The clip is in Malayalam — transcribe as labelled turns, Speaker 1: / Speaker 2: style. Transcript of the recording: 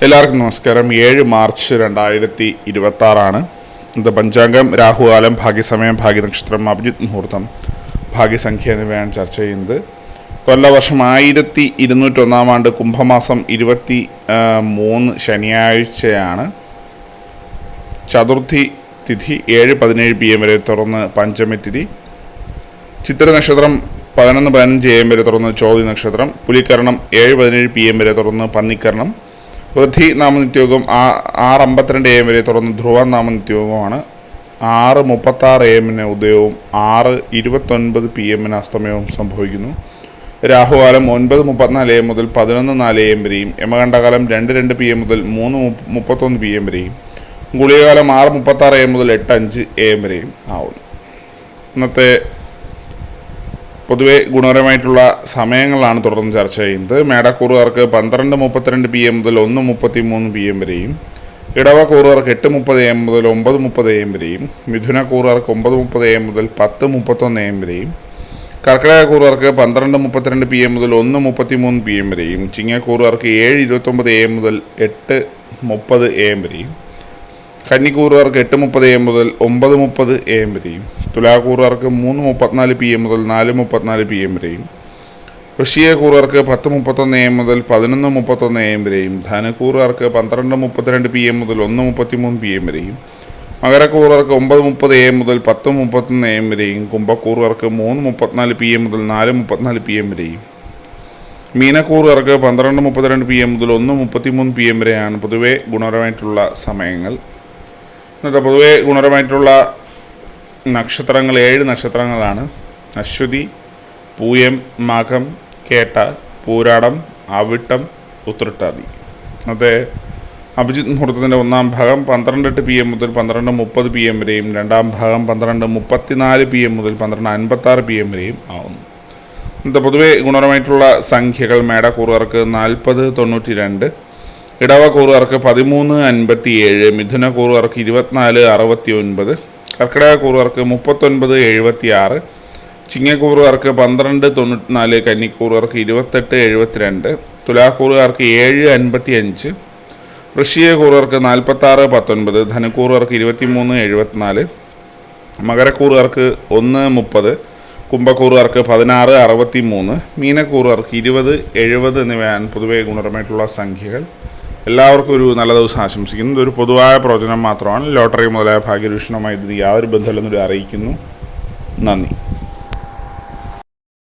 Speaker 1: എല്ലാവർക്കും നമസ്കാരം. 7 മാർച്ച് 2026 ഇത് പഞ്ചാംഗം, രാഹുകാലം, ഭാഗ്യസമയം, ഭാഗ്യനക്ഷത്രം, അഭിജിത്ത് മുഹൂർത്തം, ഭാഗ്യസംഖ്യ എന്നിവയാണ് ചർച്ച ചെയ്യുന്നത്. കൊല്ലവർഷം 1201 കുംഭമാസം 23 ശനിയാഴ്ചയാണ്. ചതുർത്ഥി തിഥി 7:17 PM വരെ തുറന്ന് പഞ്ചമി തിഥി. ചിത്ര നക്ഷത്രം 11:15 AM വരെ തുറന്ന് ചോതി നക്ഷത്രം. പുലിക്കരണം 7:17 PM വരെ തുറന്ന് പന്നിക്കരണം. വൃദ്ധി നാമനിത്യയോഗം 6:52 AM വരെ തുറന്ന് ധ്രുവ നാമനിത്യയോഗമാണ്. 6:36 AM ഉദയവും 6:29 PM അസ്തമയവും സംഭവിക്കുന്നു. രാഹുകാലം 9:34 AM മുതൽ 11:04 AM വരെയും, യമകണ്ഠകാലം 2:02 PM മുതൽ 3:31 PM വരെയും, ഗുളികകാലം 6:36 AM മുതൽ 8:05 AM വരെയും ആവുന്നു. ഇന്നത്തെ പൊതുവെ ഗുണപരമായിട്ടുള്ള സമയങ്ങളാണ് തുടർന്ന് ചർച്ച ചെയ്യുന്നത്. മേടക്കൂറുകാർക്ക് 12:32 PM മുതൽ 1:33 PM വരെയും, ഇടവക്കൂറുകാർക്ക് 8:30 AM മുതൽ 9:30 AM വരെയും, മിഥുനക്കൂറുകാർക്ക് 9:30 AM മുതൽ 10:31 AM വരെയും, കർക്കിടകക്കൂറുകാർക്ക് 12:32 PM മുതൽ 1:33 PM വരെയും, ചിങ്ങക്കൂറുകാർക്ക് 7:29 AM മുതൽ 8:30 AM വരെയും, കന്നിക്കൂറുകാർക്ക് 8:30 AM മുതൽ 9:30 AM വരെയും, തുലാക്കൂറുകാർക്ക് 3:34 PM മുതൽ 4:34 PM വരെയും, വൃശ്ചികക്കൂറുകാർക്ക് 10:31 AM മുതൽ 11:31 AM വരെയും, ധനുക്കൂറുകാർക്ക് 12:32 PM മുതൽ 1:33 PM വരെയും, മകരക്കൂറുകാർക്ക് 9:30 AM മുതൽ 10:31 AM വരെയും, കുംഭക്കൂറുകാർക്ക് 3:34 PM മുതൽ 4:34 PM വരെയും, മീനക്കൂറുകാർക്ക് 12:32 PM മുതൽ 1:33 PM വരെയാണ് പൊതുവെ ഗുണപരമായിട്ടുള്ള സമയങ്ങൾ. ഇന്നത്തെ പൊതുവെ ഗുണപരമായിട്ടുള്ള നക്ഷത്രങ്ങൾ 7 നക്ഷത്രങ്ങളാണ്. അശ്വതി, പൂയം, മകം, കേട്ട, പൂരാടം, അവിട്ടം, ഉത്രട്ടാതി. ഇന്നത്തെ അഭിജിത്ത് മുഹൂർത്തത്തിൻ്റെ ഒന്നാം ഭാഗം 12:08 PM മുതൽ 12:30 PM വരെയും, രണ്ടാം ഭാഗം 12:34 PM മുതൽ 12:56 PM വരെയും ആവുന്നു. ഇന്നത്തെ പൊതുവെ ഗുണപരമായിട്ടുള്ള സംഖ്യകൾ: മേടക്കൂറുകാർക്ക് 40:92, ഇടവക്കൂറുകാർക്ക് 13:57, മിഥുനക്കൂറുകാർക്ക് 24:69, കർക്കിടകക്കൂറുകാർക്ക് 39:76, ചിങ്ങക്കൂറുകാർക്ക് 12:94, കന്നിക്കൂറുകാർക്ക് 28:72, തുലാക്കൂറുകാർക്ക് 7:55, വൃശ്ചികക്കൂറുകാർക്ക് 46:19, ധനുക്കൂറുകാർക്ക് 23:74, മകരക്കൂറുകാർക്ക് 1:30, കുംഭക്കൂറുകാർക്ക് 16:63, മീനക്കൂറുകാർക്ക് 20:70 എന്നിവയാണ് പൊതുവെ ഗുണപരമായിട്ടുള്ള സംഖ്യകൾ. എല്ലാവർക്കും ഒരു നല്ല ദിവസം ആശംസിക്കുന്നു. ഇതൊരു പൊതുവായ പ്രവചനം മാത്രമാണ്. ലോട്ടറി മുതലായ ഭാഗ്യരൂഷണമായി ഇതിന് യാതൊരു ബന്ധമില്ലെന്നൊരു അറിയിക്കുന്നു. നന്ദി.